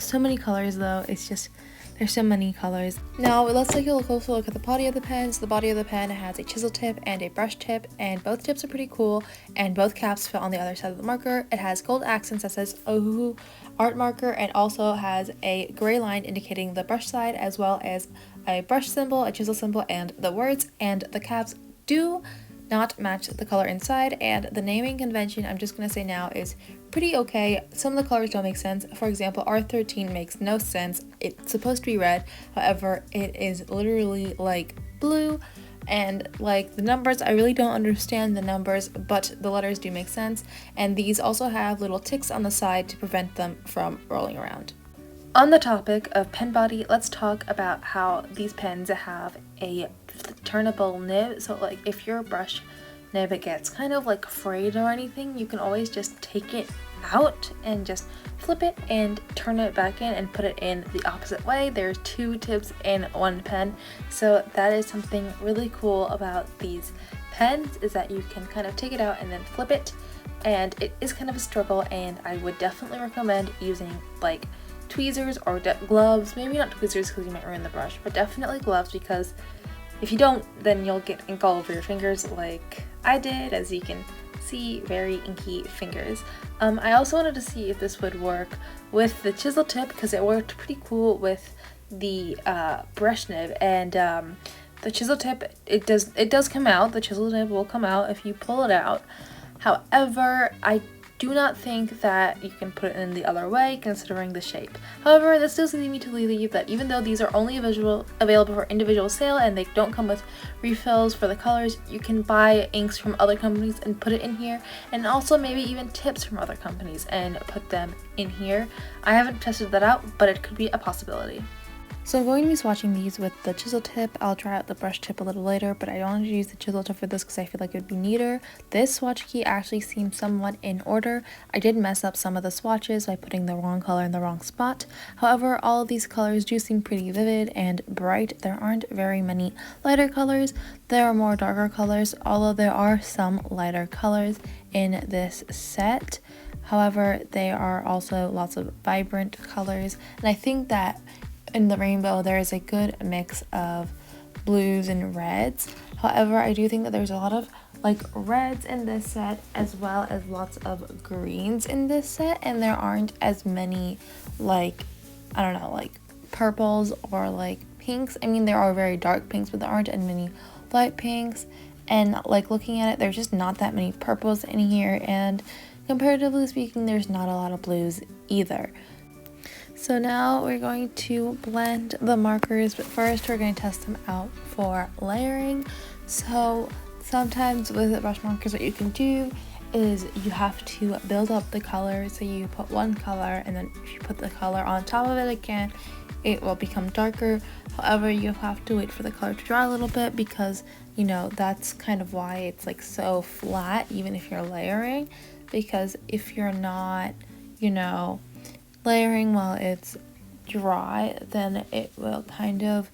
so many colors though. It's just, there's so many colors. Now let's take a closer look at the body of the pen. So the body of the pen has a chisel tip and a brush tip, and both tips are pretty cool, and both caps fit on the other side of the marker. It has gold accents that says OHUHU art marker, and also has a gray line indicating the brush side, as well as a brush symbol, a chisel symbol, and the words. And the caps do not match the color inside, and the naming convention, I'm just gonna say now, is pretty okay. Some of the colors don't make sense. For example, R13 makes no sense. It's supposed to be red, however it is literally like blue, and like the numbers, I really don't understand the numbers, but the letters do make sense. And these also have little ticks on the side to prevent them from rolling around. On the topic of pen body, let's talk about how these pens have a turnable nib. So like if your brush nib gets kind of like frayed or anything, you can always just take it out and just flip it and turn it back in and put it in the opposite way. There's two tips in one pen, so that is something really cool about these pens, is that you can kind of take it out and then flip it, and it is kind of a struggle. And I would definitely recommend using like tweezers or gloves. Maybe not tweezers because you might ruin the brush, but definitely gloves, because if you don't, then you'll get ink all over your fingers like I did, as you can see, very inky fingers. I also wanted to see if this would work with the chisel tip, because it worked pretty cool with the brush nib. And the chisel tip, it does come out. The chisel nib will come out if you pull it out. However, I do not think that you can put it in the other way, considering the shape. However, this does lead me to believe that even though these are only available for individual sale and they don't come with refills for the colors, you can buy inks from other companies and put it in here, and also maybe even tips from other companies and put them in here. I haven't tested that out, but it could be a possibility. So I'm going to be swatching these with the chisel tip. I'll try out the brush tip a little later, but I wanted to use the chisel tip for this because I feel like it would be neater. This swatch key actually seems somewhat in order. I did mess up some of the swatches by putting the wrong color in the wrong spot. However, all of these colors do seem pretty vivid and bright. There aren't very many lighter colors. There are more darker colors, although there are some lighter colors in this set. However, there are also lots of vibrant colors, and I think that in the rainbow there is a good mix of blues and reds. However, I do think that there's a lot of like reds in this set, as well as lots of greens in this set, and there aren't as many like, I don't know, like purples or like pinks. I mean, there are very dark pinks, but there aren't as many light pinks. And like looking at it, there's just not that many purples in here, and comparatively speaking, there's not a lot of blues either. So now we're going to blend the markers, but first we're going to test them out for layering. So sometimes with the brush markers, what you can do is you have to build up the color. So you put one color, and then if you put the color on top of it again, it will become darker. However, you have to wait for the color to dry a little bit, because you know that's kind of why it's like so flat even if you're layering, because if you're not, you know, layering while it's dry, then it will kind of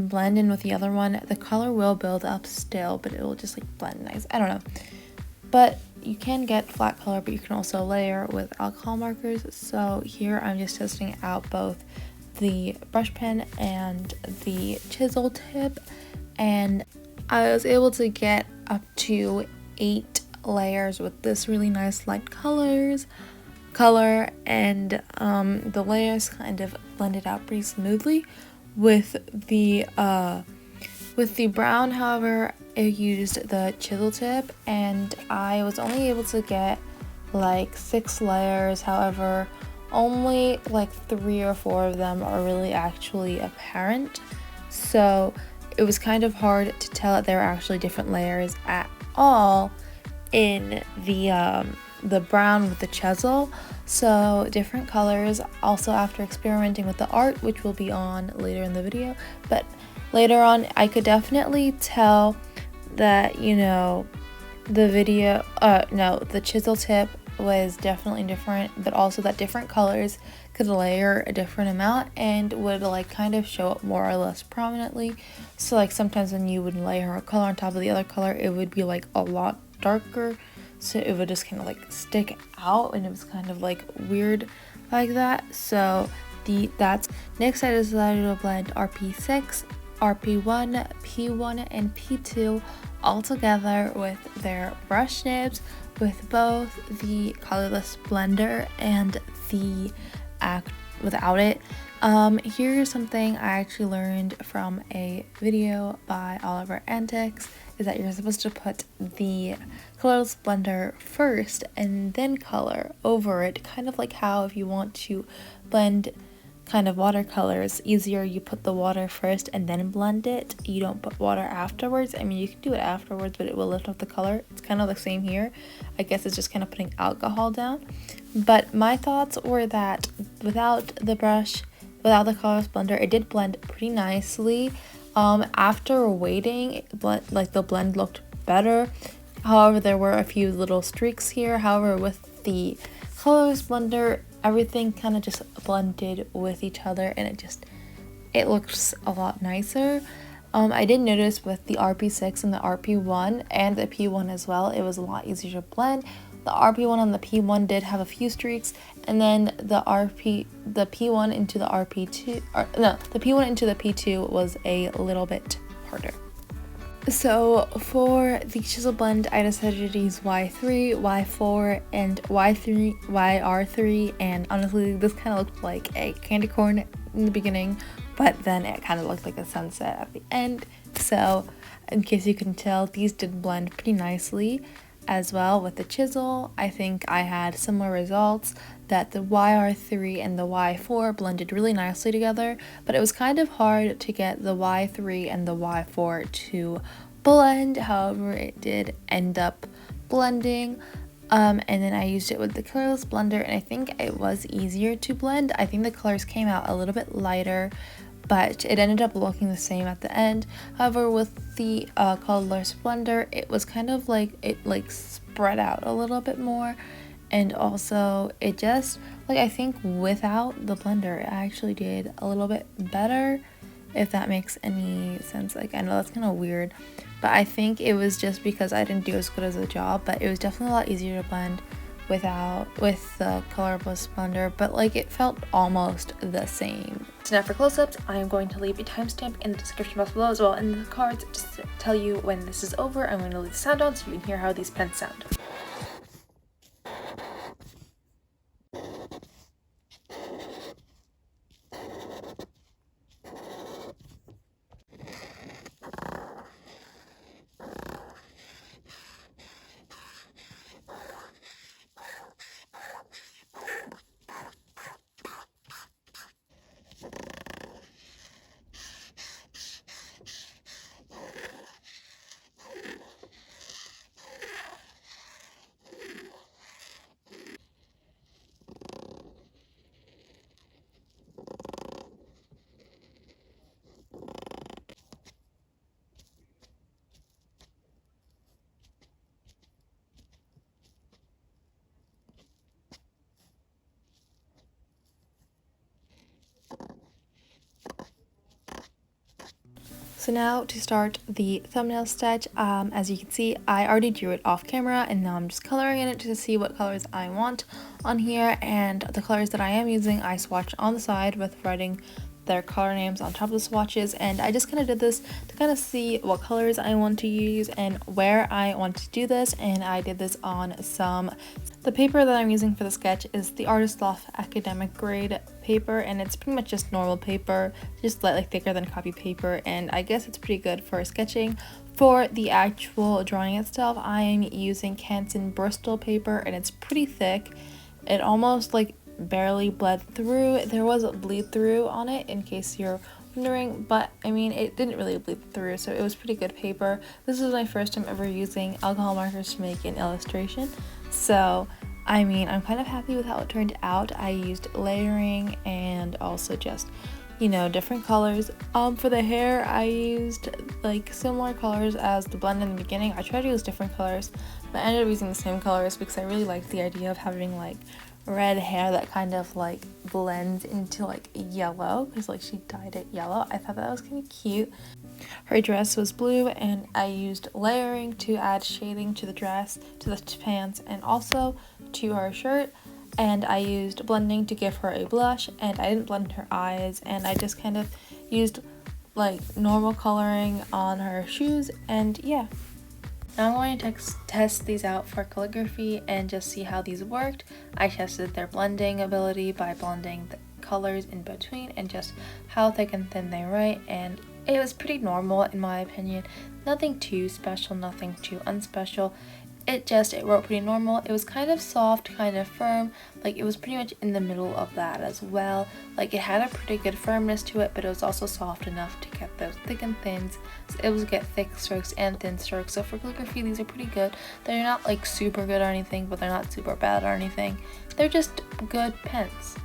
blend in with the other one. The color will build up still, but it will just like blend nice. I don't know, but you can get flat color, but you can also layer with alcohol markers. So here I'm just testing out both the brush pen and the chisel tip, and I was able to get up to 8 layers with this really nice light color, and the layers kind of blended out pretty smoothly. With the brown, however, I used the chisel tip, and I was only able to get like 6 layers. However, only like 3 or 4 of them are really actually apparent, so it was kind of hard to tell that there were actually different layers at all in the brown with the chisel. So different colors. Also, after experimenting with the art, which will be on later in the video, but later on I could definitely tell that, you know, the chisel tip was definitely different, but also that different colors could layer a different amount and would like kind of show up more or less prominently. So like sometimes when you would layer a color on top of the other color, it would be like a lot darker, so it would just kind of like stick out, and it was kind of like weird like that. So that's next I decided to blend RP6, RP1, P1, and P2 all together with their brush nibs with both the colorless blender and the without it. Here's something I actually learned from a video by Oliver Antics, is that you're supposed to put the colorless blender first and then color over it, kind of like how if you want to blend kind of watercolors easier, you put the water first and then blend it. You don't put water afterwards. I mean, you can do it afterwards, but it will lift up the color. It's kind of the same here. I guess it's just kind of putting alcohol down. But my thoughts were that without the brush, without the colorless blender, it did blend pretty nicely. After waiting, the blend looked better. However, there were a few little streaks here. However, with the colorless blender, everything kind of just blended with each other, and it looks a lot nicer. I did notice with the RP6 and the RP1 and the P1 as well, it was a lot easier to blend. The RP1 and the P1 did have a few streaks, and then the P1 into the the P1 into the P2 was a little bit harder. So for the chisel blend, I decided to use Y3, Y4, and YR3, and honestly, this kind of looked like a candy corn in the beginning, but then it kind of looked like a sunset at the end. So in case you can tell, these did blend pretty nicely as well with the chisel. I think I had similar results, that the YR3 and the Y4 blended really nicely together, but it was kind of hard to get the Y3 and the Y4 to blend. However, it did end up blending. And then I used it with the colorless blender, and I think it was easier to blend. I think the colors came out a little bit lighter, but it ended up looking the same at the end. However, with the colorless blender, it was kind of like it spread out a little bit more, and also it just I think without the blender it actually did a little bit better, if that makes any sense. I know that's kind of weird, but I think it was just because I didn't do as good as a job, but it was definitely a lot easier to blend with the colorless blender, but it felt almost the same. So now for close-ups, I am going to leave a timestamp in the description box below as well in the cards just to tell you when this is over. I'm going to leave the sound on so you can hear how these pens sound. So now to start the thumbnail sketch, as you can see, I already drew it off camera, and now I'm just coloring in it to see what colors I want on here. And the colors that I am using, I swatched on the side with writing their color names on top of the swatches, and I just kind of did this to kind of see what colors I want to use and where I want to do this. And I did this on the paper that I'm using for the sketch is the Artist Loft academic grade paper, and it's pretty much just normal paper, just slightly thicker than copy paper, and I guess it's pretty good for sketching. For the actual drawing itself, I am using Canson Bristol paper, and it's pretty thick. It almost barely bled through. There was a bleed through on it, in case you're wondering, but I mean, it didn't really bleed through, so it was pretty good paper. This is my first time ever using alcohol markers to make an illustration, so I mean, I'm kind of happy with how it turned out. I used layering and also just, different colors. For the hair, I used similar colors as the blend in the beginning. I tried to use different colors, but I ended up using the same colors because I really liked the idea of having red hair that kind of blends into yellow, because she dyed it yellow. I thought that was kind of cute. Her dress was blue, and I used layering to add shading to the dress, to the pants, and also to her shirt. and I used blending to give her a blush, and I didn't blend her eyes, and I just kind of used like normal coloring on her shoes, and yeah. Now I'm going to test these out for calligraphy and just see how these worked. I tested their blending ability by blending the colors in between and just how thick and thin they write, and it was pretty normal in my opinion. Nothing too special, nothing too unspecial. It wrote pretty normal. It was kind of soft, kind of firm, like it was pretty much in the middle of that as well. Like it had a pretty good firmness to it, but it was also soft enough to get those thick and thins. So it was get thick strokes and thin strokes. So for calligraphy, these are pretty good. They're not like super good or anything, but they're not super bad or anything. They're just good pens.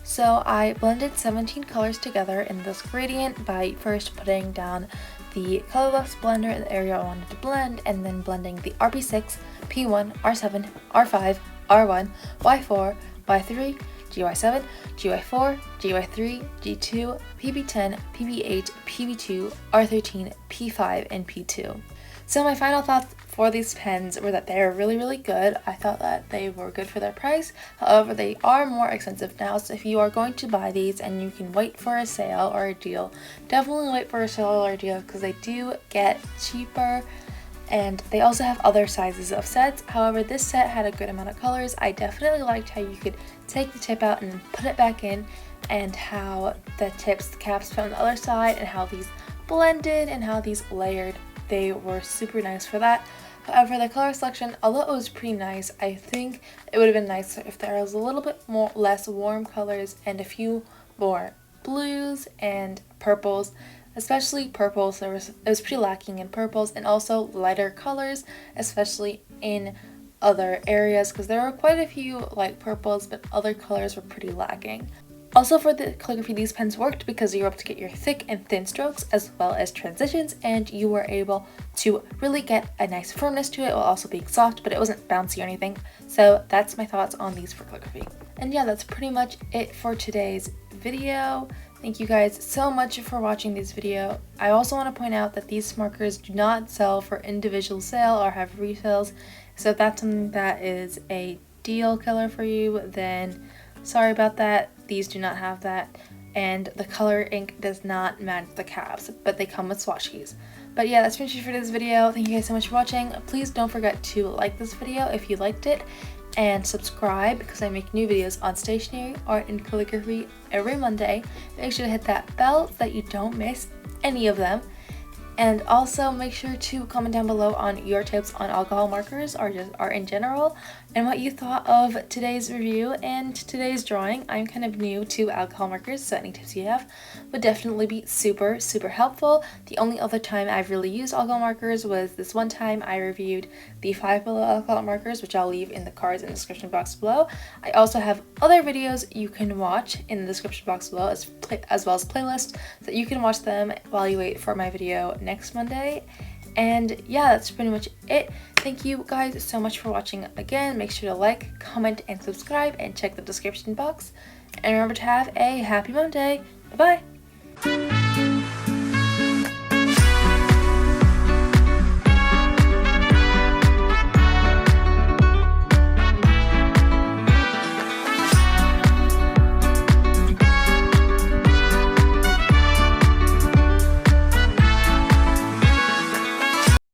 So I blended 17 colors together in this gradient by first putting down the colorless blender in the area I wanted to blend, and then blending the RP6, P1, R7, R5, R1, Y4, Y3, GY7, GY4, GY3, G2, PB10, PB8, PB2, R13, P5, and P2. So my final thoughts for these pens were that they are really, really good. I thought that they were good for their price. However, they are more expensive now, so if you are going to buy these and you can wait for a sale or a deal, definitely wait for a sale or a deal because they do get cheaper, and they also have other sizes of sets. However, this set had a good amount of colors. I definitely liked how you could take the tip out and then put it back in, and how the caps fit on the other side, and how these blended and how these layered. They were super nice for that. However, the color selection, although it was pretty nice, I think it would have been nicer if there was a little bit less warm colors and a few more blues and purples, especially purples. It was pretty lacking in purples, and also lighter colors, especially in other areas, because there were quite a few like purples, but other colors were pretty lacking. Also for the calligraphy, these pens worked because you were able to get your thick and thin strokes as well as transitions, and you were able to really get a nice firmness to it while also being soft, but it wasn't bouncy or anything. So that's my thoughts on these for calligraphy. And yeah, that's pretty much it for today's video. Thank you guys so much for watching this video. I also want to point out that these markers do not sell for individual sale or have refills. So if that's something that is a deal killer for you, then sorry about that. These do not have that, and the color ink does not match the caps, but they come with swatch keys. But yeah, that's pretty much it for this video. Thank you guys so much for watching. Please don't forget to like this video if you liked it, and subscribe because I make new videos on stationery, art, and calligraphy every Monday. Make sure to hit that bell so that you don't miss any of them. And also make sure to comment down below on your tips on alcohol markers or just art in general, and what you thought of today's review and today's drawing. I'm kind of new to alcohol markers, so any tips you have would definitely be super, super helpful. The only other time I've really used alcohol markers was this one time I reviewed the 5 Below alcohol markers, which I'll leave in the cards in the description box below. I also have other videos you can watch in the description box below, as well as playlists, so that you can watch them while you wait for my video next Monday. And yeah, that's pretty much it. Thank you guys so much for watching again. Make sure to like, comment, and subscribe, and check the description box. And remember to have a happy Monday. Bye bye.